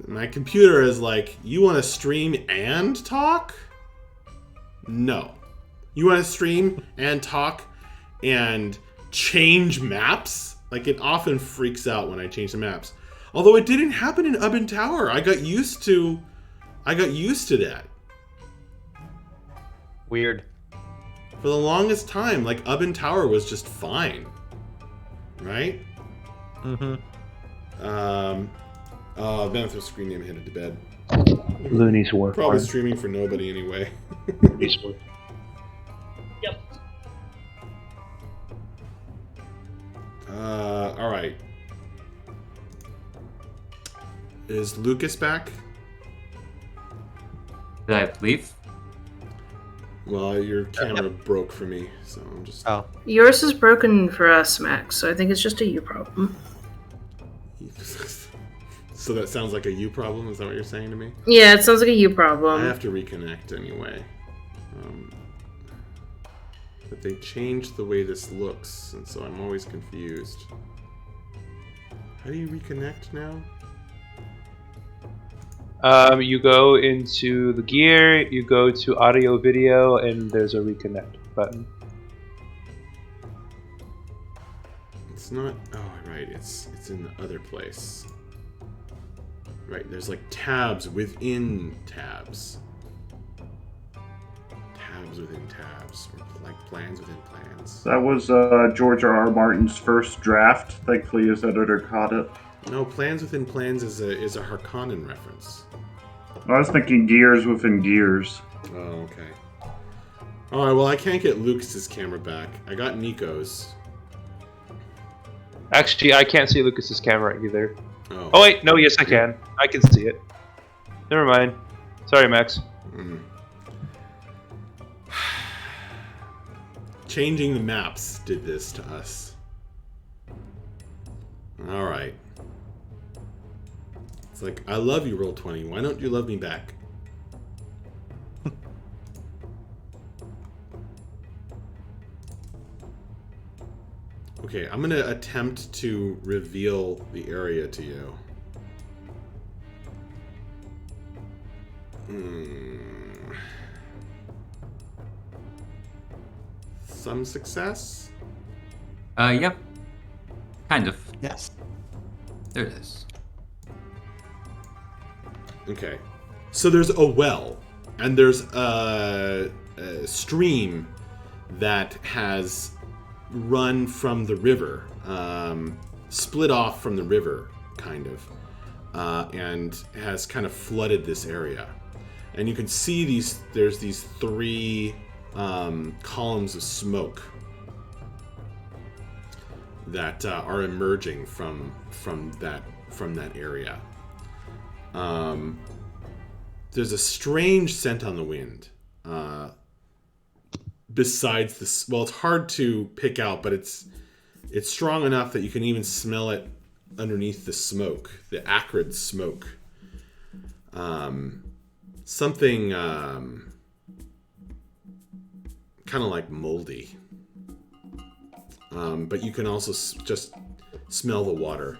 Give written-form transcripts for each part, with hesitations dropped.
My computer is like, you want to stream and talk? No. You want to stream and talk and change maps? Like, it often freaks out when I change the maps. Although it didn't happen in Ubin Tower. I got used to that. Weird. For the longest time, like, Ubin Tower was just fine. Right? Mm-hmm. Benefit's screen name headed to bed. Looney's War. Probably streaming for nobody anyway. Looney's War. Yep. Alright. Is Lucas back? Did I leave? Well, your camera broke for me, so I'm just... Oh. Yours is broken for us, Max, so I think it's just a you problem. So that sounds like a you problem? Is that what you're saying to me? Yeah, it sounds like a you I problem. have to reconnect anyway. But they changed the way this looks, and so I'm always confused. How do you reconnect now? You go into the gear, you go to audio video, and there's a reconnect button. It's not... Oh, right. It's in the other place. Right, there's like tabs within tabs. Tabs within tabs. Or like plans within plans. That was George R.R. Martin's first draft. Thankfully, his editor caught it. No, plans within plans is a Harkonnen reference. I was thinking gears within gears. Oh, okay. Alright, well I can't get Lucas's camera back. I got Nico's. Actually, I can't see Lucas's camera either. Oh, Oh wait, no, yes I can. I can see it. Never mind. Sorry, Max. Changing the maps did this to us. Alright. It's like, I love you, Roll20. Why don't you love me back? Okay, I'm gonna attempt to reveal the area to you. Some success? Yep. Kind of. Yes. There it is. Okay. So there's a well, and there's a stream that has run from the river, split off from the river, kind of, and has kind of flooded this area. And you can see there's these three columns of smoke that are emerging from that area. There's a strange scent on the wind. Besides this, well, it's hard to pick out, but it's strong enough that you can even smell it underneath the smoke, the acrid smoke. Something kind of like moldy. But you can also just smell the water.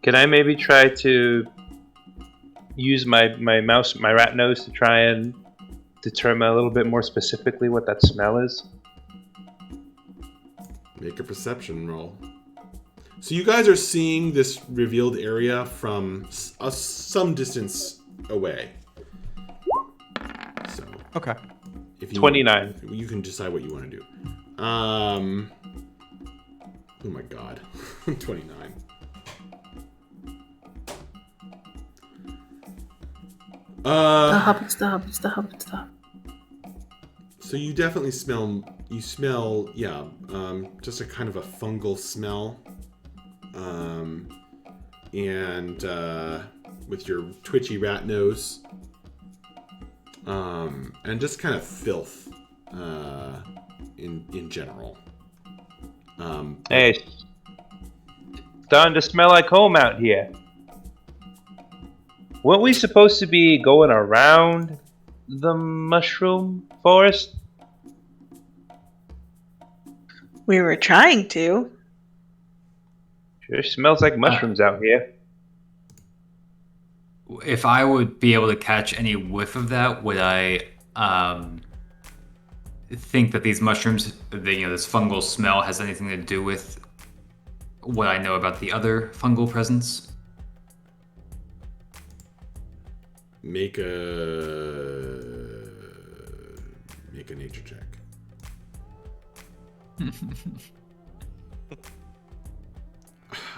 Can I maybe try to use my rat nose to try and determine a little bit more specifically what that smell is? Make a perception roll. So you guys are seeing this revealed area from some distance away. So Okay. if you 29. you can decide what you want to do. Oh my god. 29. Stop. So you definitely smell, yeah, just a kind of a fungal smell. And with your twitchy rat nose. And just kind of filth in general. Hey, it's starting to smell like home out here. Weren't we supposed to be going around the mushroom forest? We were trying to. Sure smells like mushrooms out here. If I would be able to catch any whiff of that, would I think that these mushrooms, this fungal smell, has anything to do with what I know about the other fungal presence? Make a nature check.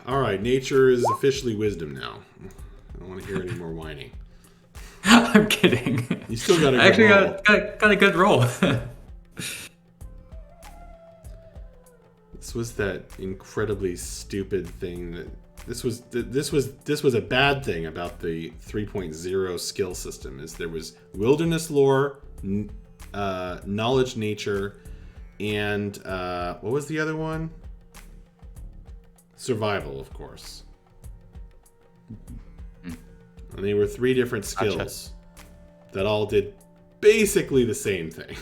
All right, nature is officially wisdom now. I don't want to hear any more whining. I'm kidding. You still got a I good actually roll. got a good roll. This was that incredibly stupid thing that this was a bad thing about the 3.0 skill system. Is there was wilderness lore, knowledge nature, and what was the other one? Survival, of course. And they were 3 different skills that all did basically the same thing.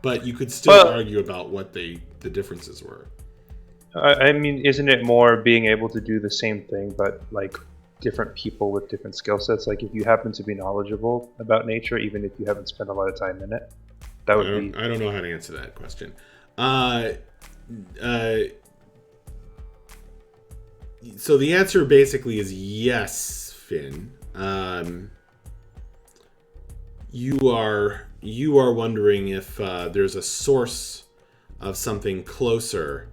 But you could still argue about what the differences were. I mean, isn't it more being able to do the same thing, but like different people with different skill sets? Like if you happen to be knowledgeable about nature, even if you haven't spent a lot of time in it, that would be. I don't know how to answer that question. So the answer basically is yes, Finn. You are wondering if there's a source of something closer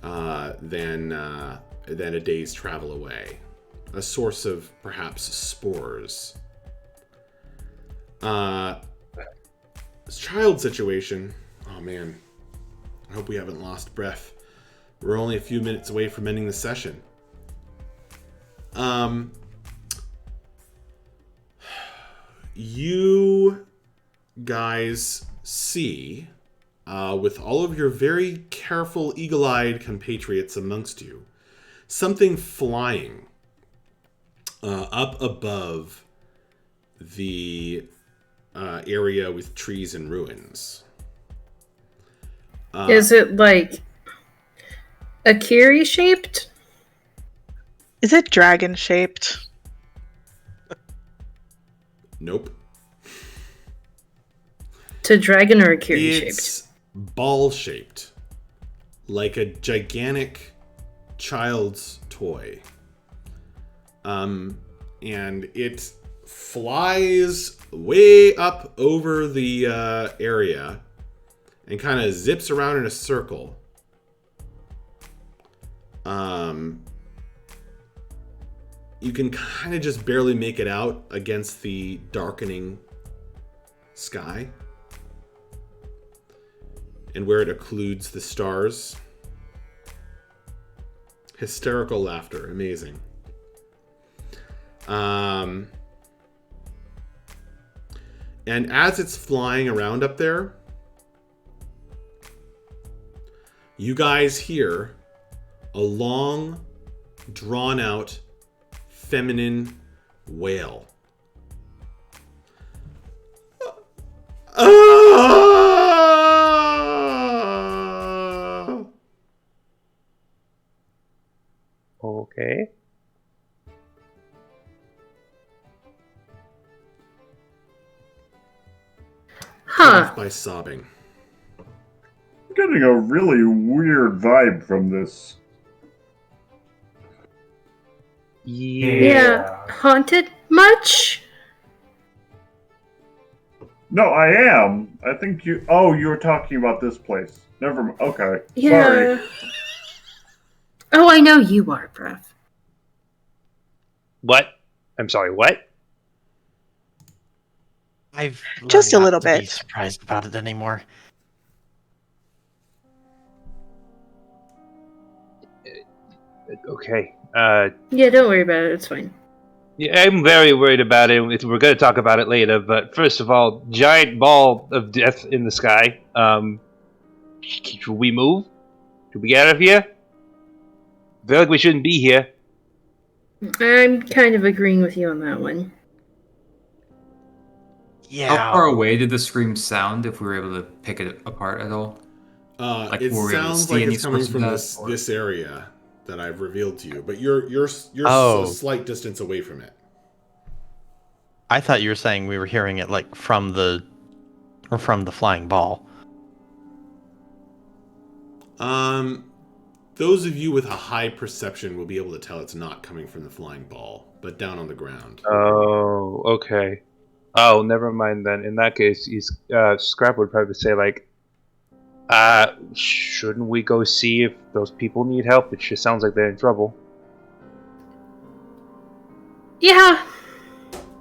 than a day's travel away, a source of perhaps spores. This child situation. Oh man, I hope we haven't lost breath. We're only a few minutes away from ending the session. You guys see, with all of your very careful, eagle-eyed compatriots amongst you, something flying up above the area with trees and ruins. Is it like a Kiri shaped? Is it dragon shaped? Nope. To dragon or a Kiri It's shaped? ball shaped, like a gigantic child's toy. And it flies way up over the area and kind of zips around in a circle. You can kind of just barely make it out against the darkening sky and where it occludes the stars. Hysterical laughter, amazing. And as it's flying around up there, you guys hear a long, drawn-out, feminine wail. Okay. Huh. By sobbing. I'm getting a really weird vibe from this. Yeah. Haunted much? No, I am. I think you. Oh, you were talking about this place. Never mind. Okay. Yeah. Sorry. Oh, I know you are, Breath. What? I'm sorry, what? I've Just learned a little not to be bit. surprised about it anymore. Okay. Yeah, don't worry about it. It's fine. Yeah, I'm very worried about it. We're going to talk about it later, but first of all, giant ball of death in the sky. Should we move? Should we get out of here? I feel like we shouldn't be here. I'm kind of agreeing with you on that one. Yeah. How far away did the scream sound, if we were able to pick it apart at all? It were we able to sounds see like any it's coming source of from that, this or- this area that I've revealed to you, but you're Oh. a slight distance away from it. I thought you were saying we were hearing it like from the flying ball. Those of you with a high perception will be able to tell it's not coming from the flying ball, but down on the ground. Oh, okay. Oh, never mind then. In that case, Scrap would probably say like, shouldn't we go see if those people need help? It just sounds like they're in trouble. Yeah.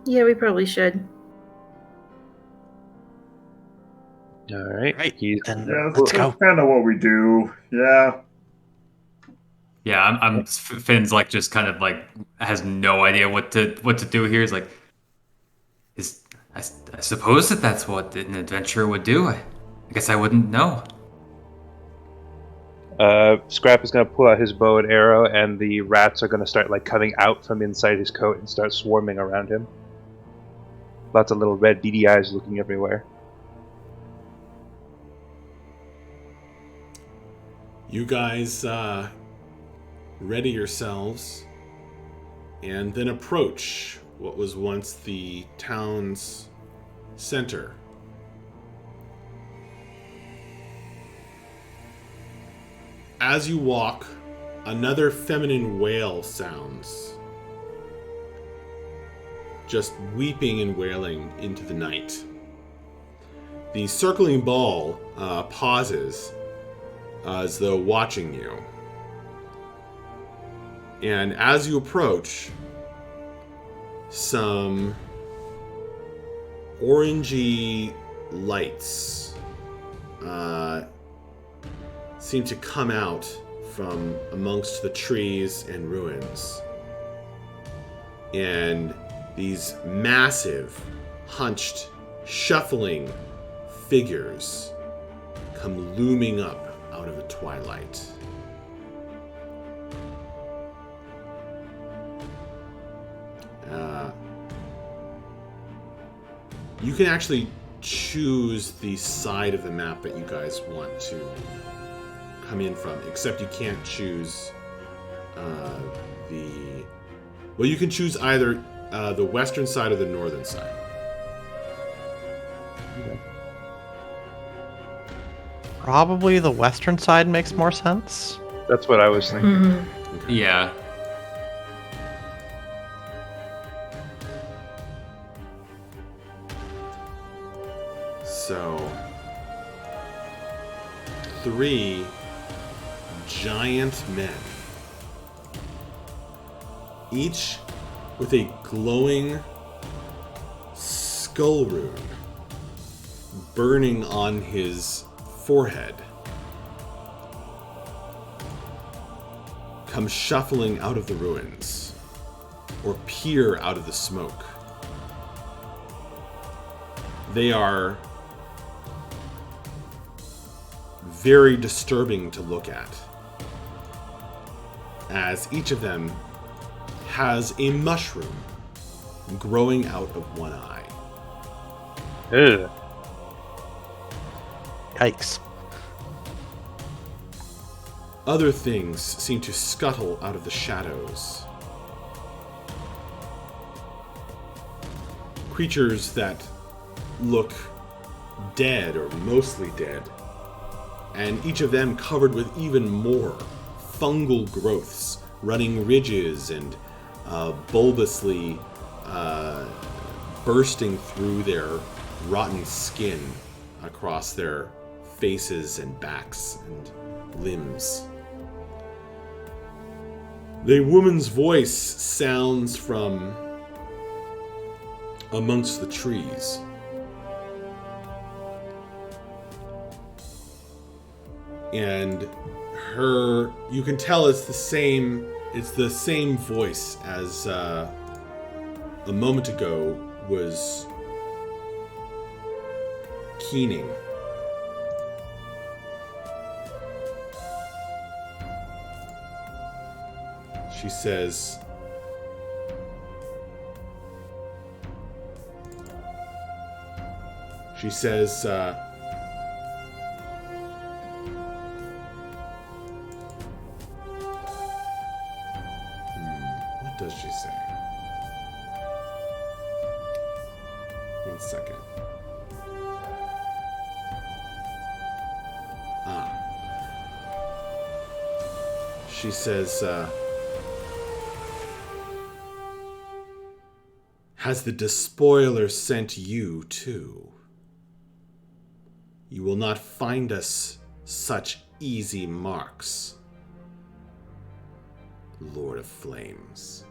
Yeah, we probably should. All right. Right, He's then Yeah, let's that's go. kind of what we do. Yeah. Yeah, Finn's like just kind of like has no idea what to do here. He's like, I suppose that's what an adventurer would do. I guess I wouldn't know. Scrap is gonna pull out his bow and arrow, and the rats are gonna start like coming out from inside his coat and start swarming around him. Lots of little red beady eyes looking everywhere. You guys ready yourselves and then approach what was once the town's center. As you walk, another feminine wail sounds, just weeping and wailing into the night. The circling ball pauses as though watching you. And as you approach, some orangey lights seem to come out from amongst the trees and ruins. And these massive, hunched, shuffling figures come looming up out of the twilight. You can actually choose the side of the map that you guys want to come in from, except you can't choose well, you can choose either the western side or the northern side. Probably the western side makes more sense. That's what I was thinking. Mhm. Okay. Yeah. So, 3 giant men, each with a glowing skull rune burning on his forehead, come shuffling out of the ruins or peer out of the smoke. They are very disturbing to look at, as each of them has a mushroom growing out of one eye. Ugh. Yikes. Other things seem to scuttle out of the shadows. Creatures that look dead or mostly dead, and each of them covered with even more fungal growths, running ridges and bulbously bursting through their rotten skin across their faces and backs and limbs. The woman's voice sounds from amongst the trees. And you can tell it's the same voice as a moment ago was keening. She says, does she say? 1 second. She says, has the despoiler sent you too? You will not find us such easy marks, Lord of Flames.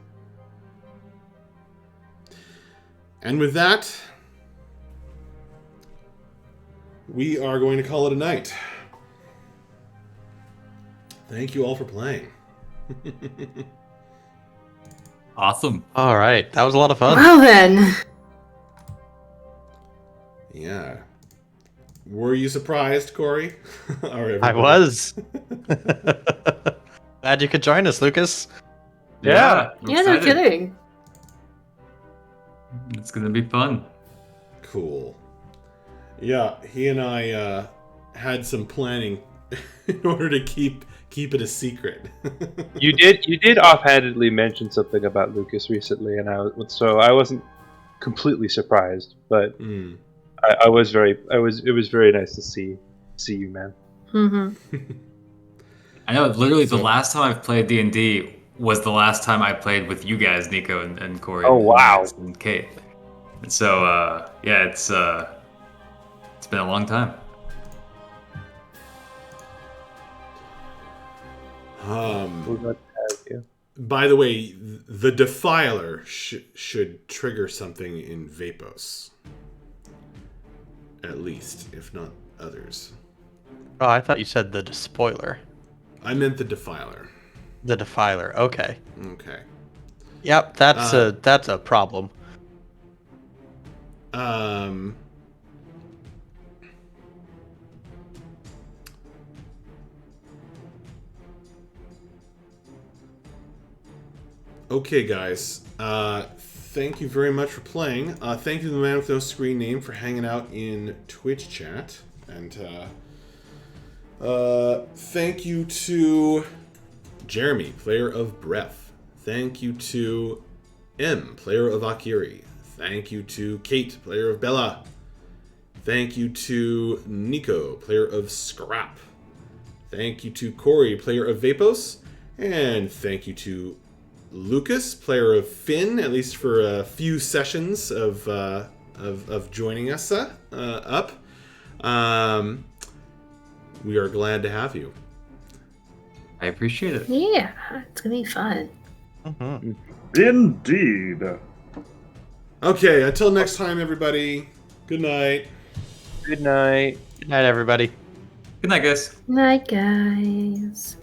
And with that, we are going to call it a night. Thank you all for playing. Awesome. All right, that was a lot of fun. Well then. Yeah. Were you surprised, Corey? Or I everybody? was. Glad you could join us, Lucas. Yeah. I'm Yeah, no excited. kidding. It's gonna be fun. Cool. Yeah, he and I had some planning in order to keep it a secret. You did offhandedly mention something about Lucas recently, and I wasn't completely surprised, but Mm. it was very nice to see you, man. Mm-hmm. I know. Literally, the So- last time I've played D&D was the last time I played with you guys, Nico and Corey. Oh, and wow. Max and Kate. And so, yeah, it's been a long time. We're glad to have you. By the way, the Defiler should trigger something in Vapos. At least, if not others. Oh, I thought you said the despoiler. I meant the Defiler. The defiler. Okay. Okay. Yep, that's a problem. Okay, guys. Thank you very much for playing. Thank you to the man with no screen name for hanging out in Twitch chat. And thank you to Jeremy, player of Breath. Thank you to M, player of Akiri. Thank you to Kate, player of Bella. Thank you to Nico, player of Scrap. Thank you to Corey, player of Vapos. And thank you to Lucas, player of Finn, at least for a few sessions of joining us up. We are glad to have you. I appreciate it. Yeah, it's gonna be fun. Mm-hmm. Indeed. Okay, until next time, everybody. Good night. Good night. Good night, everybody. Good night, guys. Night, guys.